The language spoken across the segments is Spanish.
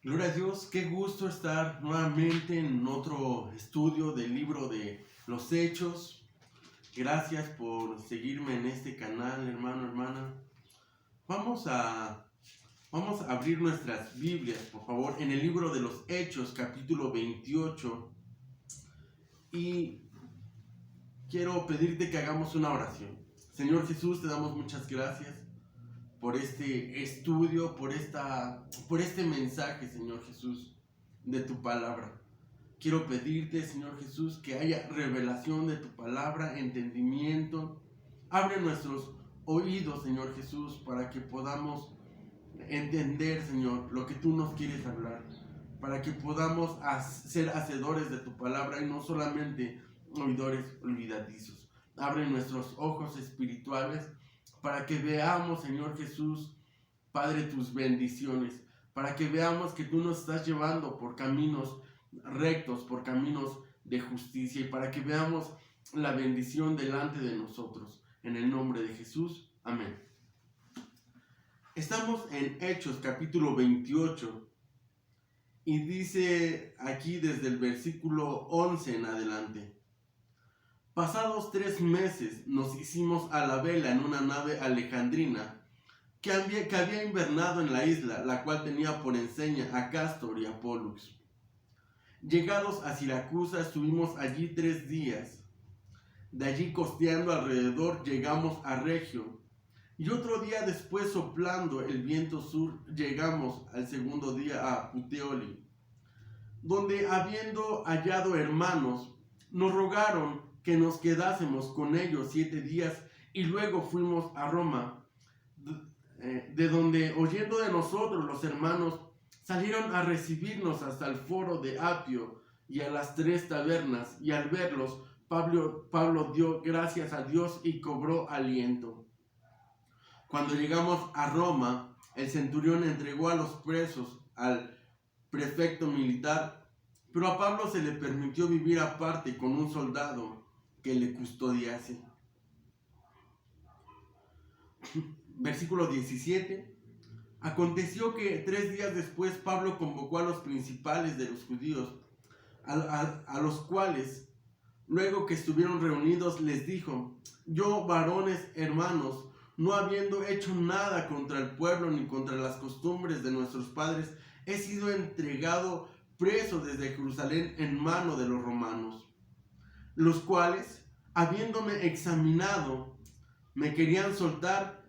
Gloria a Dios, qué gusto estar nuevamente en otro estudio del libro de los Hechos. Gracias por seguirme en este canal, hermano, hermana. Vamos a abrir nuestras Biblias, por favor, en el libro de los Hechos, capítulo 28. Y quiero pedirte que hagamos una oración. Señor Jesús, te damos muchas gracias por este estudio, por este mensaje, Señor Jesús, de tu palabra. Quiero pedirte, Señor Jesús, que haya revelación de tu palabra, entendimiento. Abre nuestros oídos, Señor Jesús, para que podamos entender, Señor, lo que tú nos quieres hablar, para que podamos ser hacedores de tu palabra y no solamente oidores olvidadizos. Abre nuestros ojos espirituales para que veamos, Señor Jesús, Padre, tus bendiciones, para que veamos que tú nos estás llevando por caminos rectos, por caminos de justicia, y para que veamos la bendición delante de nosotros. En el nombre de Jesús, amén. Estamos en Hechos capítulo 28 y dice aquí desde el versículo 11 en adelante: pasados 3 meses nos hicimos a la vela en una nave alejandrina que había invernado en la isla, la cual tenía por enseña a Cástor y a Pólux. Llegados a Siracusa, estuvimos allí 3 días. De allí, costeando alrededor, llegamos a Regio. Y otro día después, soplando el viento sur, llegamos al segundo día a Puteoli, donde, habiendo hallado hermanos, nos rogaron que nos quedásemos con ellos 7 días, y luego fuimos a Roma, de donde, oyendo de nosotros, los hermanos salieron a recibirnos hasta el foro de Apio y a las 3 tabernas, y al verlos, Pablo dio gracias a Dios y cobró aliento. Cuando llegamos a Roma, el centurión entregó a los presos al prefecto militar, pero a Pablo se le permitió vivir aparte con un soldado que le custodiase. Versículo 17. Aconteció que 3 días después Pablo convocó a los principales de los judíos, a los cuales, luego que estuvieron reunidos, les dijo: yo, varones hermanos, no habiendo hecho nada contra el pueblo ni contra las costumbres de nuestros padres, he sido entregado preso desde Jerusalén en mano de los romanos, los cuales, habiéndome examinado, me querían soltar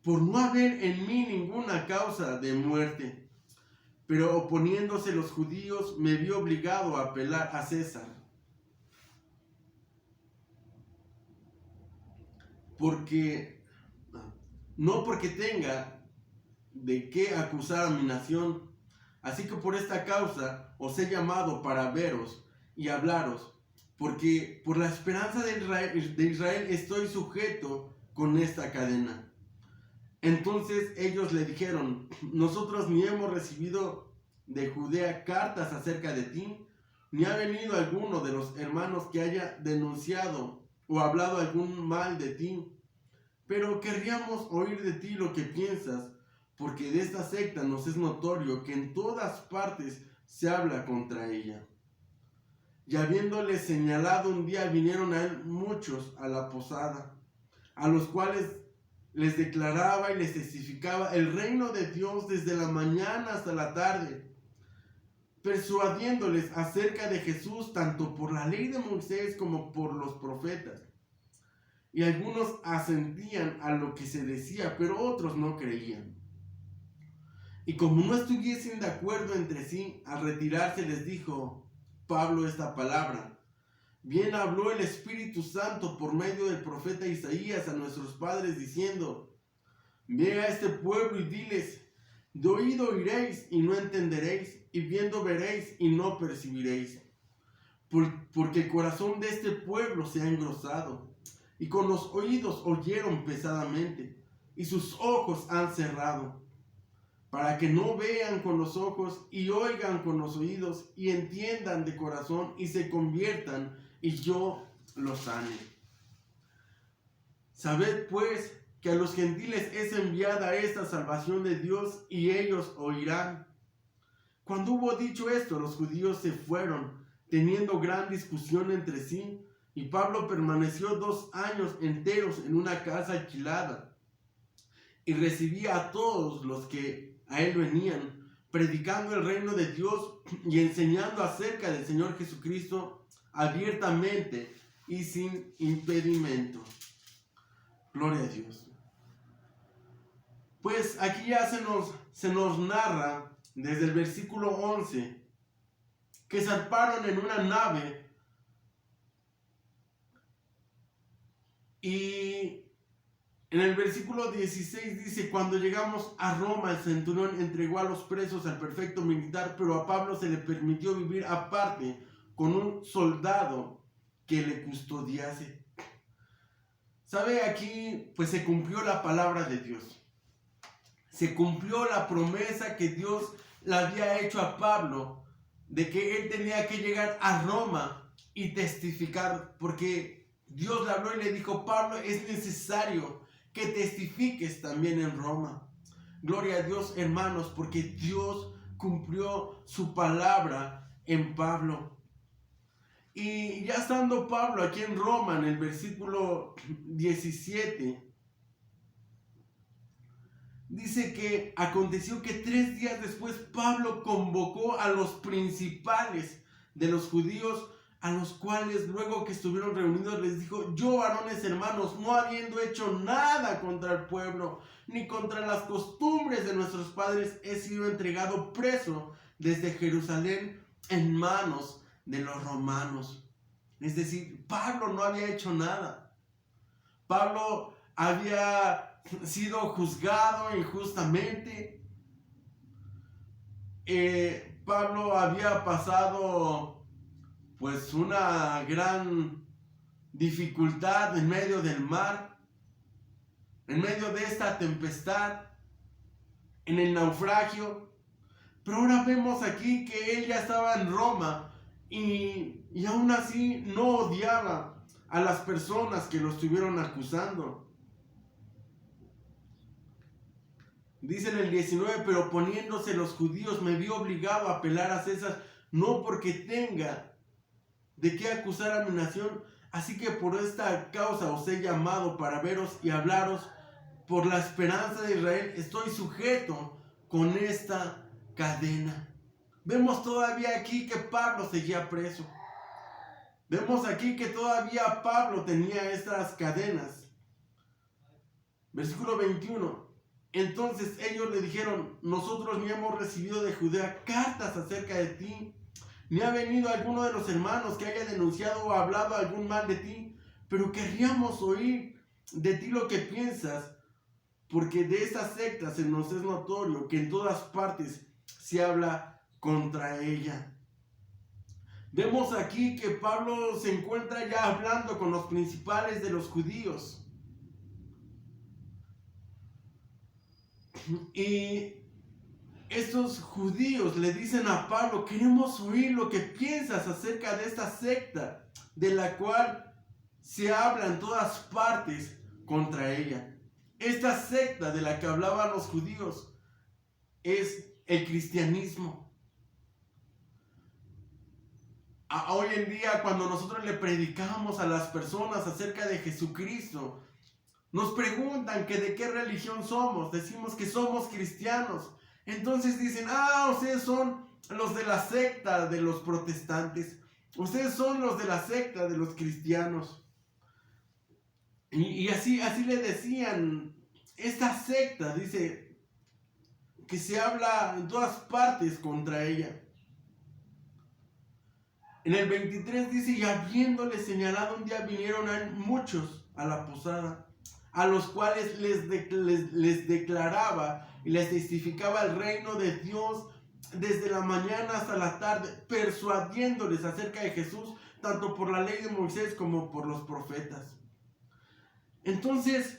por no haber en mí ninguna causa de muerte. Pero oponiéndose los judíos, me vi obligado a apelar a César, no porque tenga de qué acusar a mi nación. Así que por esta causa os he llamado para veros y hablaros, porque por la esperanza de Israel estoy sujeto con esta cadena. Entonces ellos le dijeron: nosotros ni hemos recibido de Judea cartas acerca de ti, ni ha venido alguno de los hermanos que haya denunciado o hablado algún mal de ti, pero querríamos oír de ti lo que piensas, porque de esta secta nos es notorio que en todas partes se habla contra ella. Y habiéndole señalado un día, vinieron a él muchos a la posada, a los cuales les declaraba y les testificaba el reino de Dios desde la mañana hasta la tarde, persuadiéndoles acerca de Jesús tanto por la ley de Moisés como por los profetas. Y algunos asentían a lo que se decía, pero otros no creían. Y como no estuviesen de acuerdo entre sí, al retirarse les dijo Pablo esta palabra: bien habló el Espíritu Santo por medio del profeta Isaías a nuestros padres diciendo: ve a este pueblo y diles, de oído oiréis y no entenderéis, y viendo veréis y no percibiréis. Porque el corazón de este pueblo se ha engrosado, y con los oídos oyeron pesadamente, y sus ojos han cerrado, para que no vean con los ojos y oigan con los oídos, y entiendan de corazón y se conviertan, y yo los sane. Sabed pues que a los gentiles es enviada esta salvación de Dios, y ellos oirán. Cuando hubo dicho esto, los judíos se fueron, teniendo gran discusión entre sí, y Pablo permaneció 2 años enteros en una casa alquilada, y recibía a todos los que a él venían, predicando el reino de Dios y enseñando acerca del Señor Jesucristo abiertamente y sin impedimento. Gloria a Dios. Pues aquí ya se nos narra desde el versículo 11 que zarparon en una nave y en el versículo 16 dice: cuando llegamos a Roma, el centurión entregó a los presos al prefecto militar, pero a Pablo se le permitió vivir aparte con un soldado que le custodiase. ¿Sabe? Aquí pues se cumplió la palabra de Dios. Se cumplió la promesa que Dios le había hecho a Pablo de que él tenía que llegar a Roma y testificar, porque Dios le habló y le dijo: Pablo, es necesario que testifiques también en Roma. Gloria a Dios, hermanos, porque Dios cumplió su palabra en Pablo. Y ya estando Pablo aquí en Roma, en el versículo 17, dice que aconteció que 3 días después Pablo convocó a los principales de los judíos, a los cuales luego que estuvieron reunidos les dijo: yo, varones hermanos, no habiendo hecho nada contra el pueblo, ni contra las costumbres de nuestros padres, he sido entregado preso desde Jerusalén en manos de los romanos. Es decir, Pablo no había hecho nada. Pablo había sido juzgado injustamente. Pablo había pasado pues una gran dificultad en medio del mar, en medio de esta tempestad, en el naufragio. Pero ahora vemos aquí que él ya estaba en Roma y aún así no odiaba a las personas que lo estuvieron acusando. Dice en el 19: pero poniéndose los judíos me vi obligado a apelar a César, no porque tenga de qué acusar a mi nación, así que por esta causa os he llamado para veros y hablaros. Por la esperanza de Israel estoy sujeto con esta cadena. Vemos todavía aquí que Pablo seguía preso. Vemos aquí que todavía Pablo tenía estas cadenas. Versículo 21. Entonces ellos le dijeron: nosotros ni hemos recibido de Judea cartas acerca de ti, ni ha venido alguno de los hermanos que haya denunciado o hablado algún mal de ti, pero querríamos oír de ti lo que piensas, porque de esta secta se nos es notorio que en todas partes se habla contra ella. Vemos aquí que Pablo se encuentra ya hablando con los principales de los judíos. Y estos judíos le dicen a Pablo: queremos oír lo que piensas acerca de esta secta, de la cual se habla en todas partes contra ella. Esta secta de la que hablaban los judíos es el cristianismo. Hoy en día, cuando nosotros le predicamos a las personas acerca de Jesucristo, nos preguntan que de qué religión somos. Decimos que somos cristianos. Entonces dicen: ustedes son los de la secta de los protestantes. Ustedes son los de la secta de los cristianos. Y así le decían. Esta secta, dice, que se habla en todas partes contra ella. En el 23 dice: y habiéndole señalado un día, vinieron muchos a la posada, a los cuales les declaraba y les testificaba el reino de Dios desde la mañana hasta la tarde, persuadiéndoles acerca de Jesús, tanto por la ley de Moisés como por los profetas. Entonces,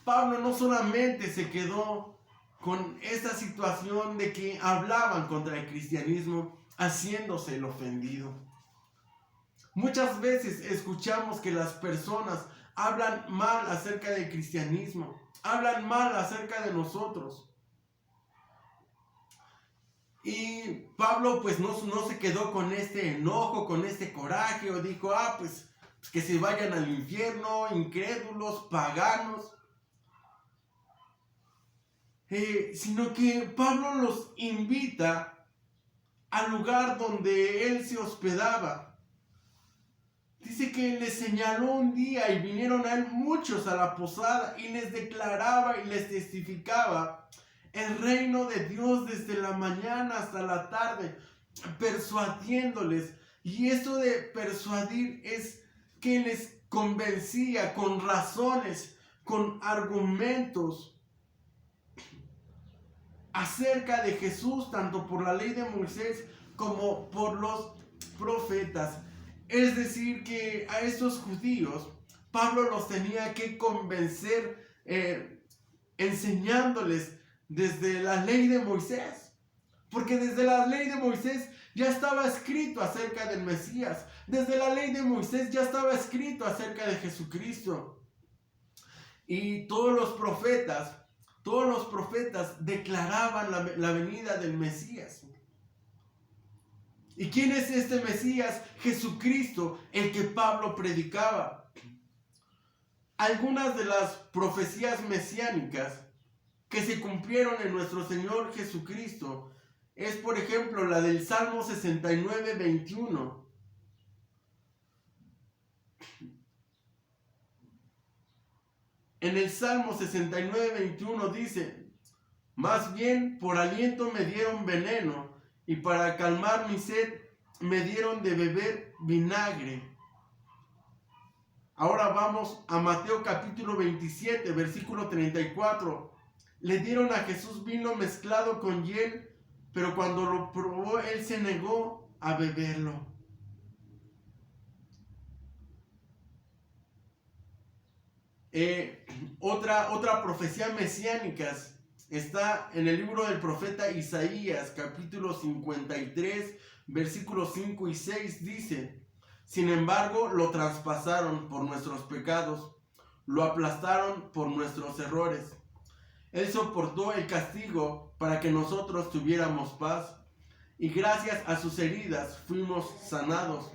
Pablo no solamente se quedó con esta situación de que hablaban contra el cristianismo, haciéndose el ofendido. Muchas veces escuchamos que las personas hablan mal acerca del cristianismo, hablan mal acerca de nosotros. Y Pablo pues no se quedó con este enojo, con este coraje, o dijo, pues que se vayan al infierno, incrédulos, paganos. Sino que Pablo los invita al lugar donde él se hospedaba. Dice que les señaló un día y vinieron a él muchos a la posada y les declaraba y les testificaba el reino de Dios desde la mañana hasta la tarde, persuadiéndoles. Y eso de persuadir es que les convencía con razones, con argumentos acerca de Jesús, tanto por la ley de Moisés como por los profetas. Es decir, que a estos judíos Pablo los tenía que convencer enseñándoles desde la ley de Moisés. Porque desde la ley de Moisés ya estaba escrito acerca del Mesías. Desde la ley de Moisés ya estaba escrito acerca de Jesucristo. Y todos los profetas declaraban la venida del Mesías. ¿Y quién es este Mesías? Jesucristo, el que Pablo predicaba. Algunas de las profecías mesiánicas que se cumplieron en nuestro Señor Jesucristo es, por ejemplo, la del Salmo 69, 21. En el Salmo 69, 21 dice, más bien por aliento me dieron veneno, y para calmar mi sed me dieron de beber vinagre. Ahora vamos a Mateo capítulo 27, versículo 34. Le dieron a Jesús vino mezclado con hiel, pero cuando lo probó, él se negó a beberlo. Otra profecía mesiánica está en el libro del profeta Isaías, capítulo 53, versículos 5 y 6, dice, sin embargo, lo traspasaron por nuestros pecados, lo aplastaron por nuestros errores. Él soportó el castigo para que nosotros tuviéramos paz, y gracias a sus heridas fuimos sanados.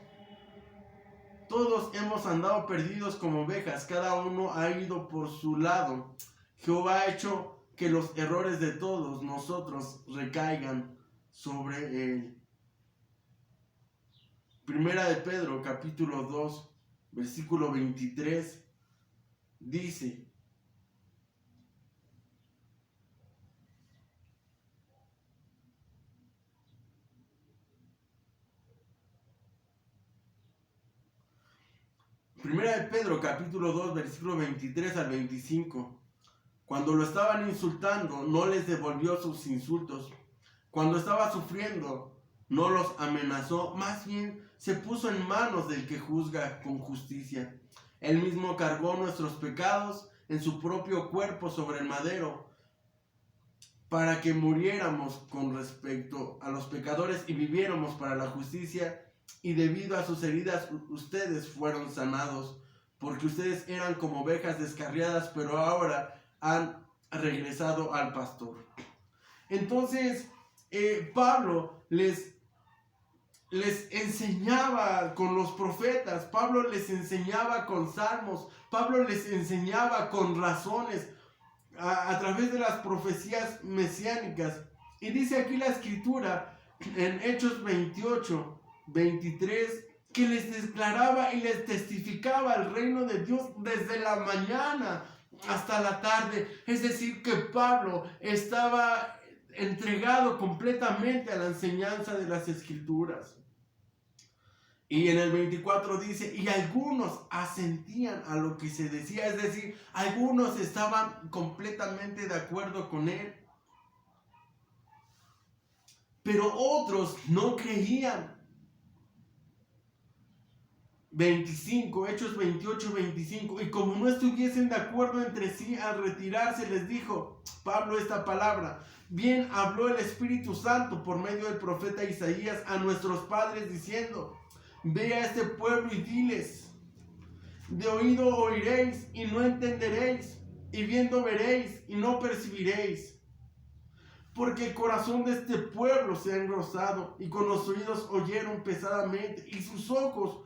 Todos hemos andado perdidos como ovejas, cada uno ha ido por su lado. Jehová ha hecho que los errores de todos nosotros recaigan sobre él. Primera de Pedro, capítulo 2, versículo 23, dice, Primera de Pedro, capítulo 2, versículo 23 al 25. Cuando lo estaban insultando, no les devolvió sus insultos. Cuando estaba sufriendo, no los amenazó. Más bien, se puso en manos del que juzga con justicia. Él mismo cargó nuestros pecados en su propio cuerpo sobre el madero, para que muriéramos con respecto a los pecadores y viviéramos para la justicia. Y debido a sus heridas ustedes fueron sanados, porque ustedes eran como ovejas descarriadas, pero ahora han regresado al pastor. Entonces Pablo les enseñaba con los profetas, Pablo les enseñaba con salmos, Pablo les enseñaba con razones a través de las profecías mesiánicas. Y dice aquí la escritura en Hechos 28, 23, que les declaraba y les testificaba el reino de Dios desde la mañana hasta la tarde. Es decir, que Pablo estaba entregado completamente a la enseñanza de las escrituras. Y en el 24 dice, y algunos asentían a lo que se decía, es decir, algunos estaban completamente de acuerdo con él, pero otros no creían. 25, Hechos 28, 25, y como no estuviesen de acuerdo entre sí, al retirarse les dijo Pablo esta palabra, bien habló el Espíritu Santo por medio del profeta Isaías a nuestros padres diciendo, ve a este pueblo y diles, de oído oiréis y no entenderéis, y viendo veréis y no percibiréis, porque el corazón de este pueblo se ha engrosado, y con los oídos oyeron pesadamente, y sus ojos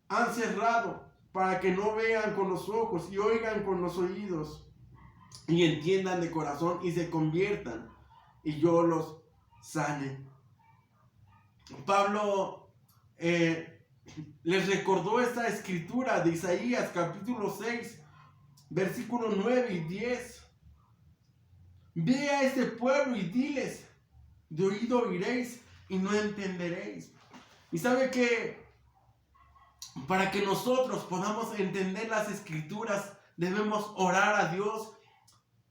han cerrado, para que no vean con los ojos y oigan con los oídos, y entiendan de corazón y se conviertan, y yo los sane. Pablo les recordó esta escritura de Isaías capítulo 6, versículos 9 y 10. Ve a este pueblo y diles, de oído oiréis y no entenderéis. Y sabe que para que nosotros podamos entender las escrituras, debemos orar a Dios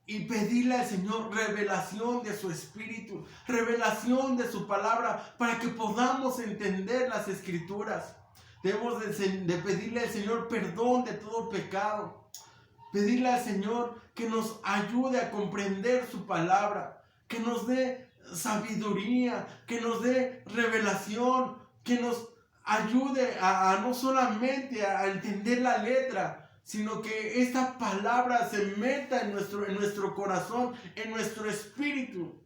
y pedirle al Señor revelación de su espíritu, revelación de su palabra, para que podamos entender las escrituras. Debemos de pedirle al Señor perdón de todo pecado. Pedirle al Señor que nos ayude a comprender su palabra, que nos dé sabiduría, que nos dé revelación, que nos ayude a no solamente a entender la letra, sino que esta palabra se meta en nuestro corazón, en nuestro espíritu,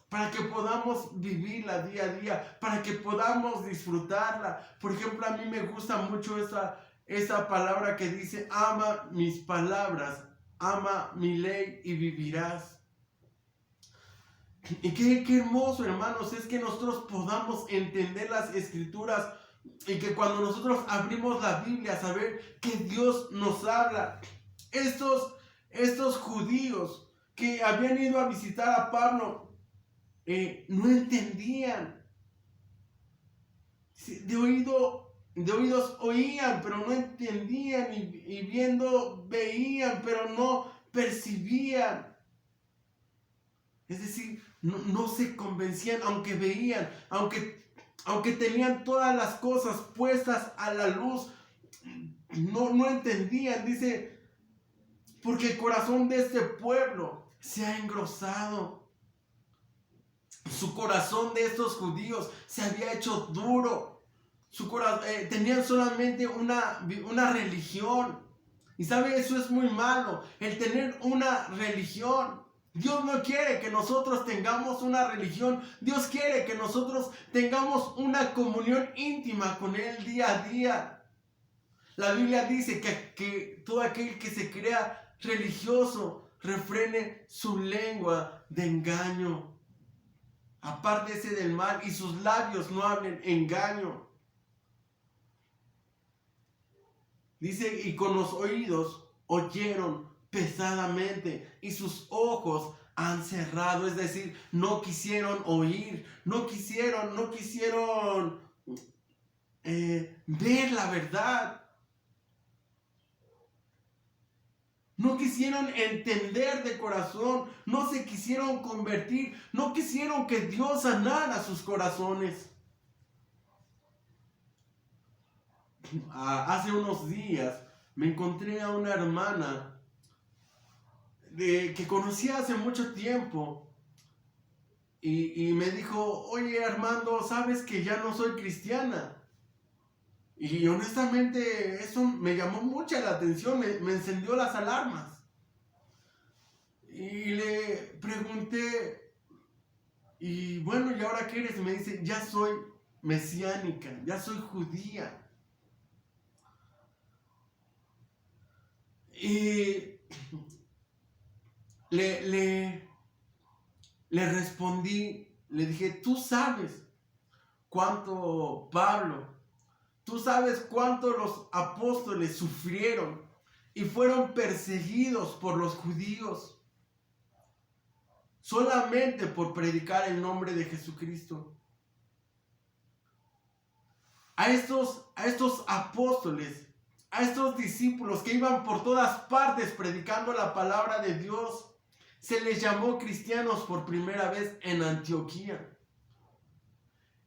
para que podamos vivirla día a día, para que podamos disfrutarla. Por ejemplo, a mí me gusta mucho esa palabra que dice, ama mis palabras, ama mi ley y vivirás. Y qué hermoso, hermanos, es que nosotros podamos entender las escrituras y que cuando nosotros abrimos la Biblia, saber que Dios nos habla. Estos judíos que habían ido a visitar a Pablo no entendían. De oídos oían, pero no entendían, y viendo veían, pero no percibían. Es decir, no se convencían, aunque veían, aunque tenían todas las cosas puestas a la luz, no entendían. Dice, porque el corazón de este pueblo se ha engrosado. Su corazón de estos judíos se había hecho duro. Tenían solamente una religión. Y sabe, eso es muy malo, el tener una religión. Dios no quiere que nosotros tengamos una religión. Dios quiere que nosotros tengamos una comunión íntima con Él día a día. La Biblia dice que todo aquel que se crea religioso refrene su lengua de engaño. Apártese del mal y sus labios no hablen engaño. Dice, y con los oídos oyeron pesadamente y sus ojos han cerrado. Es decir, no quisieron oír, no quisieron ver la verdad. No quisieron entender de corazón, no se quisieron convertir, no quisieron que Dios sanara sus corazones. Hace unos días me encontré a una hermana que conocí hace mucho tiempo y me dijo, oye Armando, ¿sabes que ya no soy cristiana? Y honestamente eso me llamó mucha la atención, me encendió las alarmas. Y le pregunté, y bueno, ¿y ahora qué eres? Y me dice, ya soy mesiánica, ya soy judía. Y le respondí, le dije, tú sabes cuánto Pablo, tú sabes cuánto los apóstoles sufrieron y fueron perseguidos por los judíos solamente por predicar el nombre de Jesucristo. A estos apóstoles, a estos discípulos que iban por todas partes predicando la palabra de Dios, se les llamó cristianos por primera vez en Antioquía.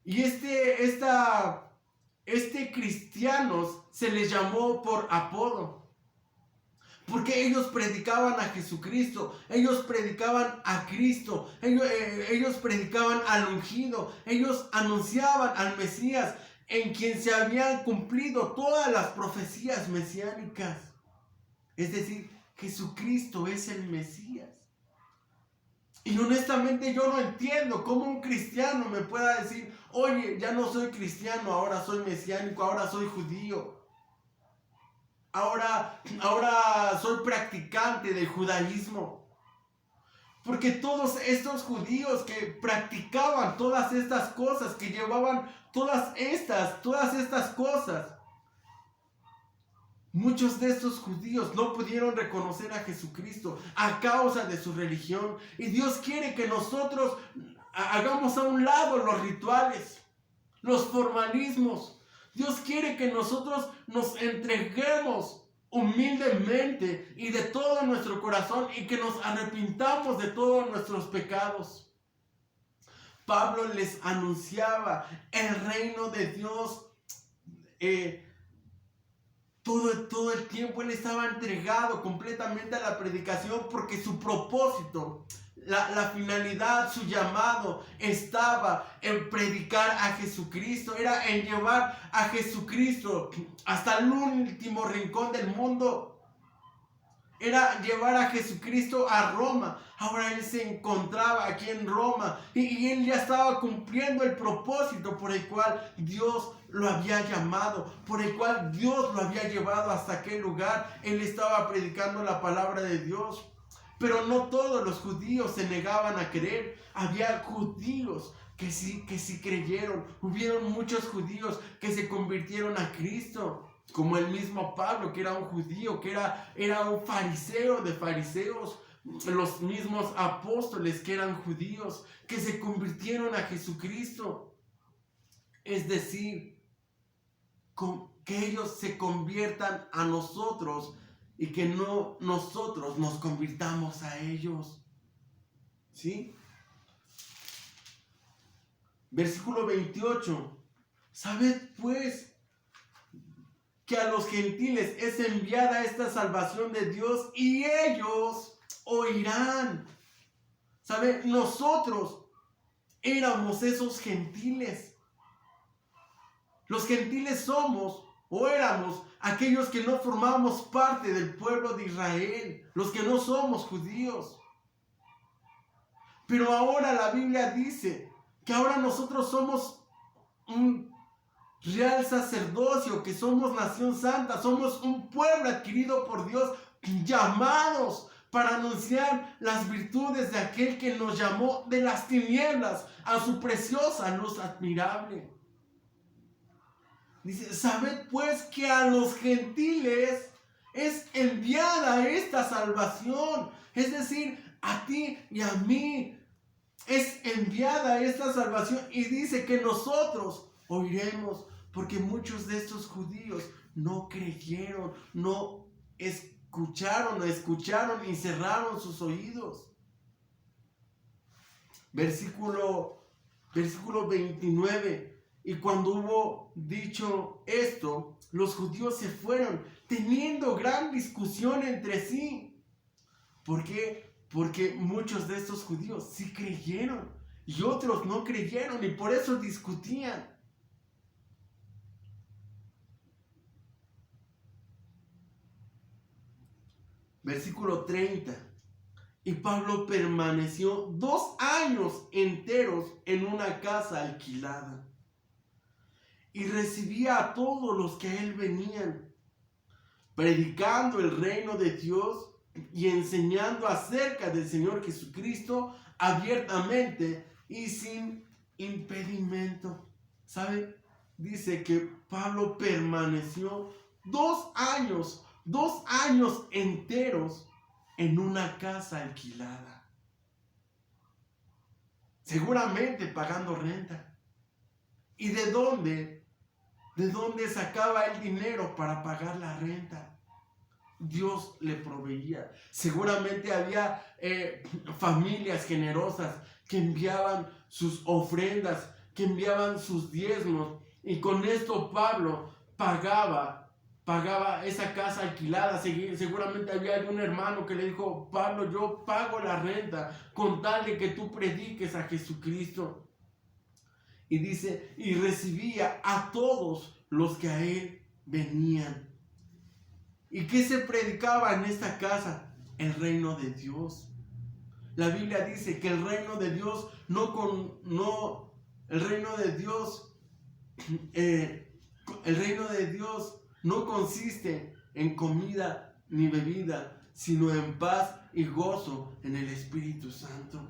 Y cristianos se les llamó por apodo, porque ellos predicaban a Jesucristo, ellos predicaban a Cristo, ellos predicaban al ungido, ellos anunciaban al Mesías, en quien se habían cumplido todas las profecías mesiánicas. Es decir, Jesucristo es el Mesías. Y honestamente yo no entiendo cómo un cristiano me pueda decir, oye, ya no soy cristiano, ahora soy mesiánico, ahora soy judío. Ahora soy practicante del judaísmo. Porque todos estos judíos que practicaban todas estas cosas, que llevaban todas estas cosas, muchos de estos judíos no pudieron reconocer a Jesucristo a causa de su religión. Y Dios quiere que nosotros hagamos a un lado los rituales, los formalismos. Dios quiere que nosotros nos entreguemos humildemente y de todo nuestro corazón y que nos arrepintamos de todos nuestros pecados. Pablo les anunciaba el reino de Dios. Todo el tiempo él estaba entregado completamente a la predicación porque su propósito, la finalidad, su llamado estaba en predicar a Jesucristo, era en llevar a Jesucristo hasta el último rincón del mundo, era llevar a Jesucristo a Roma. Ahora él se encontraba aquí en Roma y él ya estaba cumpliendo el propósito por el cual Dios lo había llamado, por el cual Dios lo había llevado hasta aquel lugar. Él estaba predicando la palabra de Dios. Pero no todos los judíos se negaban a creer. Había judíos que sí creyeron. Hubieron muchos judíos que se convirtieron a Cristo. Como el mismo Pablo, que era un judío, que era un fariseo de fariseos. Los mismos apóstoles que eran judíos, que se convirtieron a Jesucristo. Es decir, que ellos se conviertan a nosotros y que no nosotros nos convirtamos a ellos. ¿Sí? Versículo 28. Sabed pues que a los gentiles es enviada esta salvación de Dios y ellos oirán. ¿Saben? Nosotros éramos esos gentiles. Los gentiles somos o éramos aquellos que no formamos parte del pueblo de Israel, los que no somos judíos. Pero ahora la Biblia dice que ahora nosotros somos un real sacerdocio, que somos nación santa, somos un pueblo adquirido por Dios, llamados para anunciar las virtudes de aquel que nos llamó de las tinieblas a su preciosa luz admirable. Dice, sabed pues que a los gentiles es enviada esta salvación. Es decir, a ti y a mí es enviada esta salvación. Y dice que nosotros oiremos, porque muchos de estos judíos no creyeron, no escucharon y cerraron sus oídos. Versículo 29. Y cuando hubo dicho esto, los judíos se fueron, teniendo gran discusión entre sí. ¿Por qué? Porque muchos de estos judíos sí creyeron y otros no creyeron y por eso discutían. Versículo 30. Y Pablo permaneció 2 años enteros en una casa alquilada. Y recibía a todos los que a él venían, predicando el reino de Dios y enseñando acerca del Señor Jesucristo abiertamente y sin impedimento. ¿Sabe? Dice que Pablo permaneció 2 años enteros en una casa alquilada. Seguramente pagando renta. ¿Y de dónde sacaba el dinero para pagar la renta? Dios le proveía. Seguramente había familias generosas que enviaban sus ofrendas, que enviaban sus diezmos. Y con esto Pablo pagaba esa casa alquilada. Seguramente había algún hermano que le dijo, Pablo, yo pago la renta con tal de que tú prediques a Jesucristo. Y dice, y recibía a todos los que a él venían. ¿Y qué se predicaba en esta casa? El reino de Dios. La Biblia dice que el reino de Dios el reino de Dios no consiste en comida ni bebida, sino en paz y gozo en el Espíritu Santo.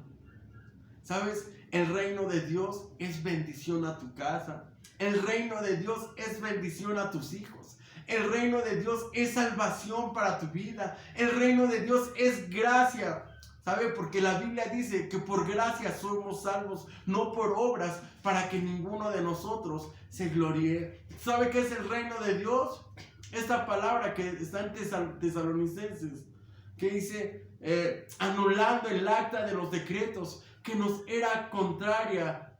¿Sabes? El reino de Dios es bendición a tu casa. El reino de Dios es bendición a tus hijos. El reino de Dios es salvación para tu vida. El reino de Dios es gracia. ¿Sabe? Porque la Biblia dice que por gracia somos salvos, no por obras, para que ninguno de nosotros se gloríe. ¿Sabe qué es el reino de Dios? Esta palabra que está en Tesalonicenses, que dice, anulando el acta de los decretos que nos era contraria.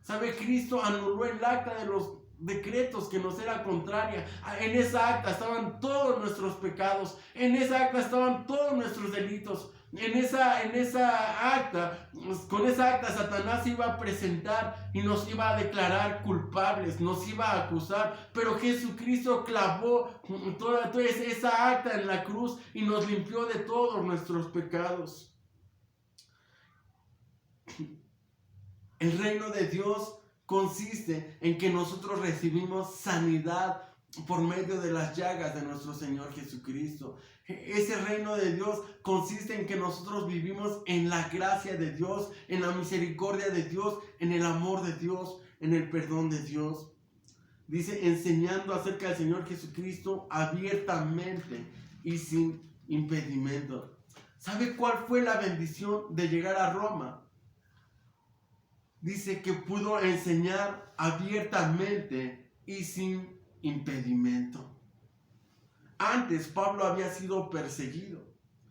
¿Sabe? Cristo anuló el acta de los decretos que nos era contraria. En esa acta estaban todos nuestros pecados, en esa acta estaban todos nuestros delitos. En esa acta, con esa acta Satanás se iba a presentar y nos iba a declarar culpables, nos iba a acusar, pero Jesucristo clavó toda esa acta en la cruz y nos limpió de todos nuestros pecados. El reino de Dios consiste en que nosotros recibimos sanidad por medio de las llagas de nuestro Señor Jesucristo. Ese reino de Dios consiste en que nosotros vivimos en la gracia de Dios, en la misericordia de Dios, en el amor de Dios, en el perdón de Dios. Dice, enseñando acerca del Señor Jesucristo abiertamente y sin impedimento. ¿Sabe cuál fue la bendición de llegar a Roma? Dice que pudo enseñar abiertamente y sin impedimento. Antes Pablo había sido perseguido.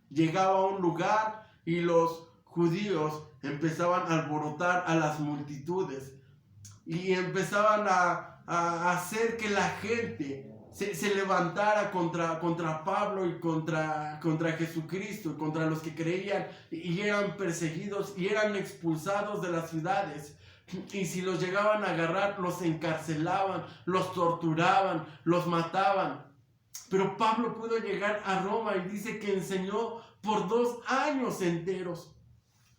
Llegaba a un lugar y los judíos empezaban a alborotar a las multitudes y empezaban a hacer que la gente se levantara contra Pablo y contra Jesucristo, contra los que creían, y eran perseguidos y eran expulsados de las ciudades. Y si los llegaban a agarrar, los encarcelaban, los torturaban, los mataban. Pero Pablo pudo llegar a Roma y dice que enseñó por 2 años enteros,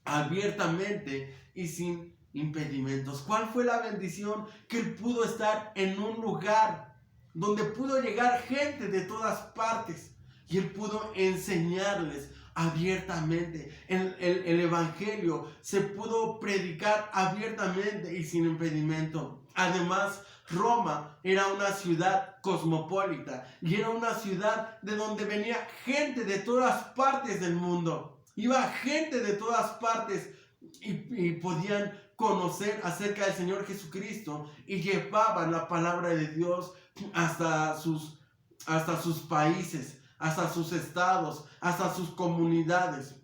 abiertamente y sin impedimentos. ¿Cuál fue la bendición? Que él pudo estar en un lugar donde pudo llegar gente de todas partes y él pudo enseñarles abiertamente. El evangelio se pudo predicar abiertamente y sin impedimento. Además, Roma era una ciudad cosmopolita y era una ciudad de donde venía gente de todas partes del mundo. Iba gente de todas partes y podían conocer acerca del Señor Jesucristo y llevaban la palabra de Dios hasta sus países, hasta sus estados, hasta sus comunidades.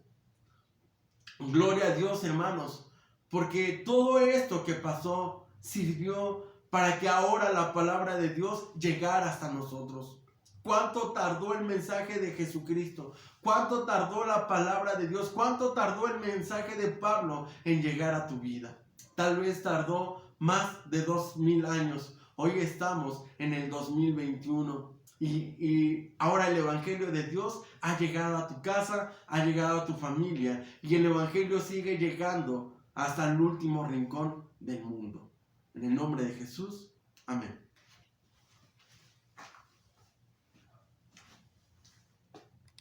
Gloria a Dios, hermanos, porque todo esto que pasó sirvió para que ahora la palabra de Dios llegara hasta nosotros. ¿Cuánto tardó el mensaje de Jesucristo? ¿Cuánto tardó la palabra de Dios? ¿Cuánto tardó el mensaje de Pablo en llegar a tu vida? Tal vez tardó más de 2000 años. Hoy estamos en el 2021 y ahora el evangelio de Dios ha llegado a tu casa, ha llegado a tu familia y el evangelio sigue llegando hasta el último rincón del mundo. En el nombre de Jesús, amén.